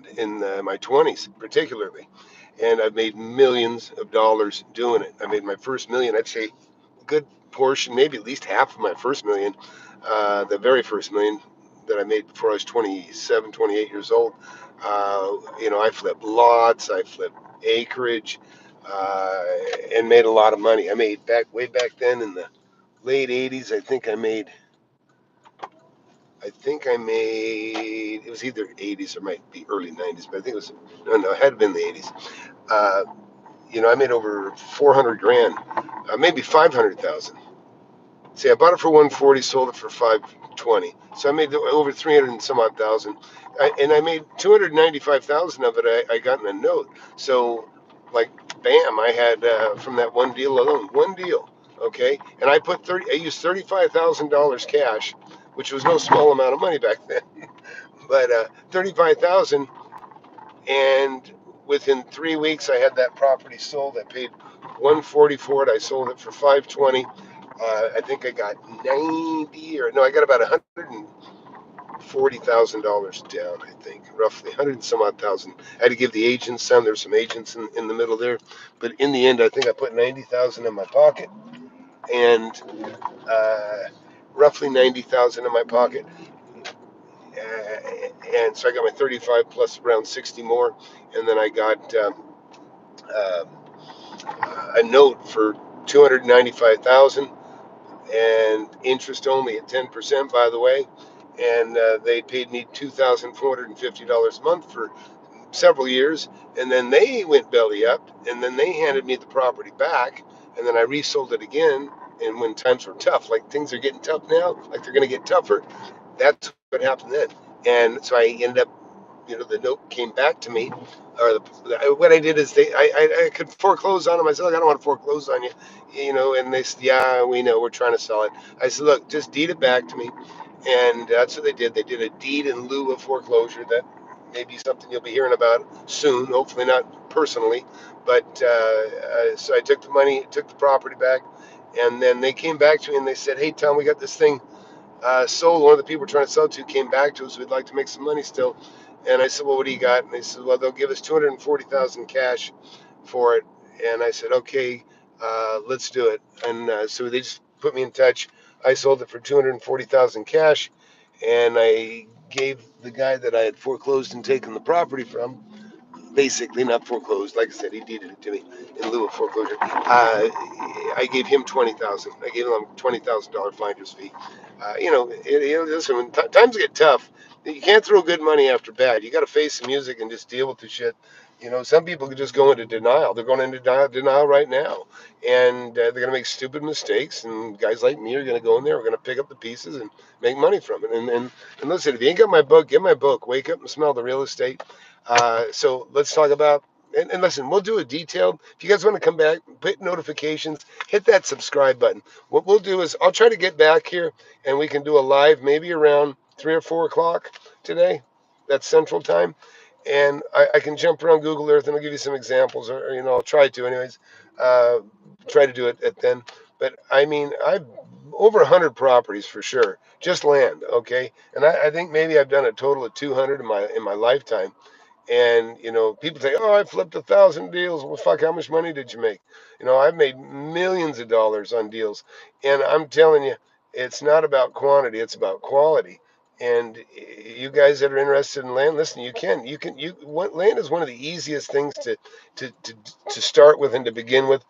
land in my 20s, particularly. And I've made millions of dollars doing it. I made my first million, I'd say a good portion, maybe at least half of my first million, the very first million that I made before I was 27, 28 years old. I flipped lots, I flipped acreage, and made a lot of money. I made way back then in the late 80s, it was either 80s or might be early 90s, but I think it was, no, it had been the 80s. Uh, I made over 400 grand, maybe 500,000. See, I bought it for 140, sold it for 520. So I made over 300 and some odd thousand. And I made 295,000 of it. I got in a note. So, like, bam, I had from that one deal alone, one deal. Okay. And I used $35,000 cash, which was no small amount of money back then. But 35,000, and within 3 weeks I had that property sold. I paid 140 for it. I sold it for 520. I think I got I got about $140,000 down. I think roughly 100 and some odd thousand. I had to give the agents some. There's some agents in the middle there, but in the end, I think I put 90,000 in my pocket, and roughly 90,000 in my pocket. And so I got my 35 plus around 60 more, and then I got a note for 295,000 and interest only at 10%, by the way. And they paid me $2,450 a month for several years, and then they went belly up, and then they handed me the property back, and then I resold it again. And when times were tough, like things are getting tough now, like they're going to get tougher, that's what happened then. And so I ended up, the note came back to me, or what I did is I could foreclose on them. I said, look, I don't want to foreclose on you, and they said, yeah, we know, we're trying to sell it. I said, look, just deed it back to me. And that's what they did. They did a deed in lieu of foreclosure. That may be something you'll be hearing about soon, hopefully not personally. But so I took the money, took the property back, and then they came back to me and they said, hey, Tom, we got this thing sold. One of the people we're trying to sell to came back to us. We'd like to make some money still. And I said, well, what do you got? And they said, well, they'll give us 240,000 cash for it. And I said, okay, let's do it. And so they just put me in touch. I sold it for 240,000 cash, and I gave the guy that I had foreclosed and taken the property from, basically not foreclosed, like I said, he deeded it to me in lieu of foreclosure. I gave him 20,000. I gave him a $20,000 finder's fee. Listen, when times get tough, you can't throw good money after bad. You got to face the music and just deal with the shit. Some people can just go into denial. They're going into denial right now, and they're going to make stupid mistakes. And guys like me are going to go in there. We're going to pick up the pieces and make money from it. And listen, if you ain't got my book, get my book. Wake Up and Smell the Real Estate. So let's talk about. And listen, we'll do a detailed. If you guys want to come back, hit notifications, hit that subscribe button. What we'll do is I'll try to get back here and we can do a live maybe around 3 or 4 o'clock today. That's Central Time. And I can jump around Google Earth and I'll give you some examples, or I'll try to, anyways. Try to do it at then. But I mean, I've over 100 properties for sure, just land, okay. And I think maybe I've done a total of 200 in my lifetime. And people say, "Oh, I flipped 1,000 deals." Well, fuck, how much money did you make? I've made millions of dollars on deals, and I'm telling you, it's not about quantity; it's about quality. And you guys that are interested in land, listen, land is one of the easiest things to to start with and to begin with.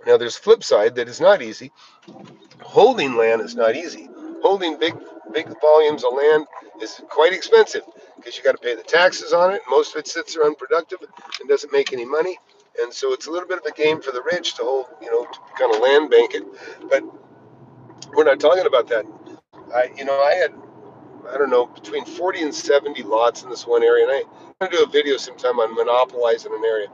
Now, there's flip side that is not easy. Holding land is not easy. Holding big volumes of land is quite expensive because you got to pay the taxes on it. Most of it sits there unproductive and doesn't make any money. And so it's a little bit of a game for the rich to hold, to kind of land bank it. But we're not talking about that. I had, I don't know, between 40 and 70 lots in this one area. And I'm going to do a video sometime on monopolizing an area.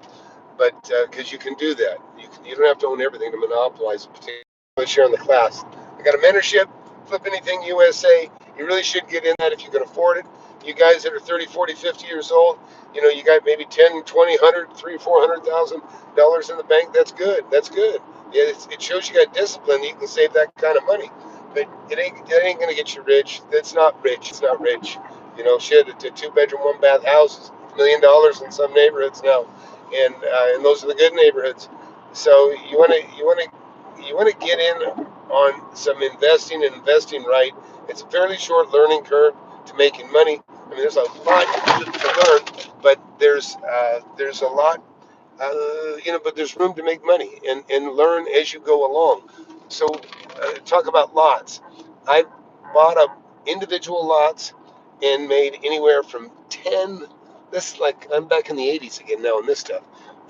But because you can do that, you don't have to own everything to monopolize it. Let's share in the class. I got a mentorship, FlipAnything USA. You really should get in that if you can afford it. You guys that are 30, 40, 50 years old, you got maybe 10, 20, 100, 300, $400,000 in the bank. That's good. That's good. Yeah, it shows you got discipline. You can save that kind of money. But it ain't going to get you rich. That's not rich. It's not rich. Shit, it's a 2-bedroom, 1-bath house is $1 million in some neighborhoods now, and those are the good neighborhoods. So you want to get in on some investing and investing right. It's a fairly short learning curve to making money. I mean, there's a lot to learn, but there's a lot, but there's room to make money and learn as you go along. So, talk about lots. I bought up individual lots and made anywhere from 10. This is like I'm back in the 80s again now on this stuff,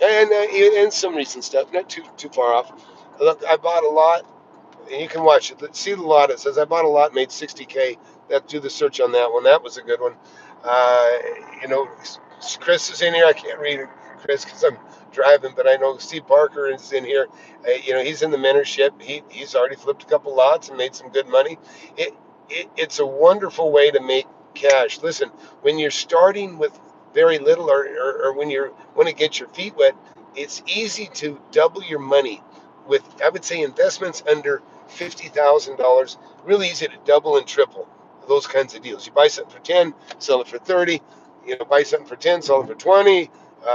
and some recent stuff, not too far off. Look, I bought a lot, and you can watch it. See the lot. It says I bought a lot, made 60K. Do the search on that one. That was a good one. Uh, you know, Chris is in here. I can't read it, Chris, because I'm driving, but I know Steve Parker is in here. He's in the mentorship. He's already flipped a couple lots and made some good money. It's a wonderful way to make cash. Listen, when you're starting with very little, or when you want to get your feet wet, it's easy to double your money with, I would say, investments under $50,000. Really easy to double and triple those kinds of deals. You buy something for 10, sell it for 30. Buy something for 10, sell it for 20.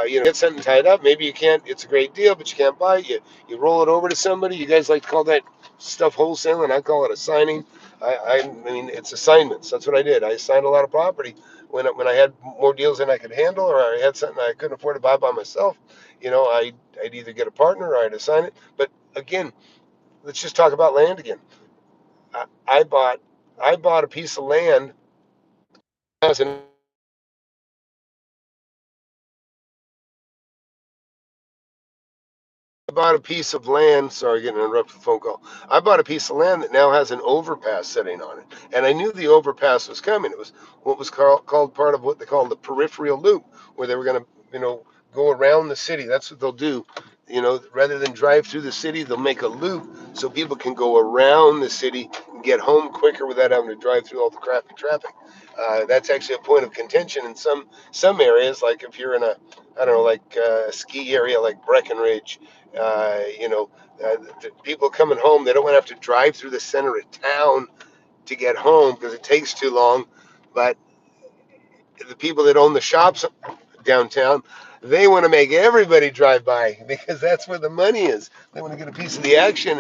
Get something tied up. Maybe you can't. It's a great deal, but you can't buy it. You roll it over to somebody. You guys like to call that stuff wholesaling. I call it assigning. I mean, it's assignments. That's what I did. I assigned a lot of property when I had more deals than I could handle, or I had something I couldn't afford to buy by myself. I'd either get a partner or I'd assign it. But again, let's just talk about land again. I, I bought I bought a piece of land as an I bought a piece of land. Sorry, getting interrupted with a phone call. I bought a piece of land that now has an overpass sitting on it, and I knew the overpass was coming. It was what was called part of what they call the peripheral loop, where they were going to, go around the city. That's what they'll do. Rather than drive through the city, they'll make a loop so people can go around the city and get home quicker without having to drive through all the crappy traffic. That's actually a point of contention in some areas, like if you're in a, I don't know, like a ski area like Breckenridge. uh, you know, the people coming home, they don't want to have to drive through the center of town to get home because it takes too long. But the people that own the shops downtown, they want to make everybody drive by because that's where the money is. They want to get a piece of the action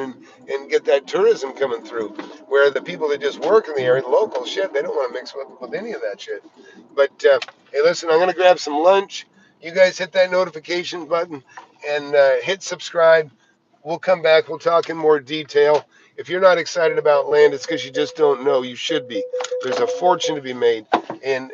and get that tourism coming through. Where the people that just work in the area, the local shit, they don't want to mix with any of that shit. But hey, listen, I'm going to grab some lunch. You guys hit that notification button and hit subscribe. We'll come back. We'll talk in more detail. If you're not excited about land, it's because you just don't know. You should be. There's a fortune to be made in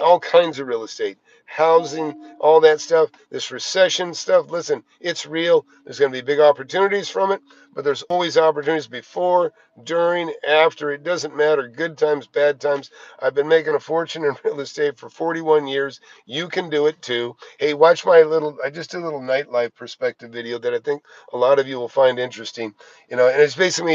all kinds of real estate, housing, all that stuff. This recession stuff, listen, it's real. There's going to be big opportunities from it, but there's always opportunities before, during, after. It doesn't matter. Good times, bad times. I've been making a fortune in real estate for 41 years. You can do it too. Hey, watch I just did a little nightlife perspective video that I think a lot of you will find interesting. And it's basically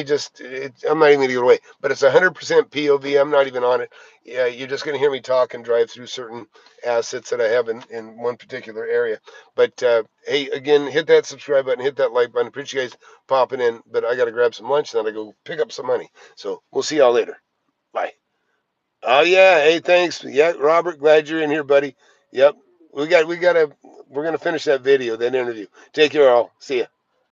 I'm not even going to give it away, but it's 100% POV. I'm not even on it. Yeah, you're just going to hear me talk and drive through certain assets that I have in one particular area. But hey, again, hit that subscribe button, hit that like button. Appreciate you guys popping in. But I got to grab some lunch, then I go pick up some money. So we'll see y'all later. Bye. Oh yeah, hey, thanks. Yeah, Robert, glad you're in here, buddy. Yep, we're gonna finish that video, that interview. Take care, all. See ya.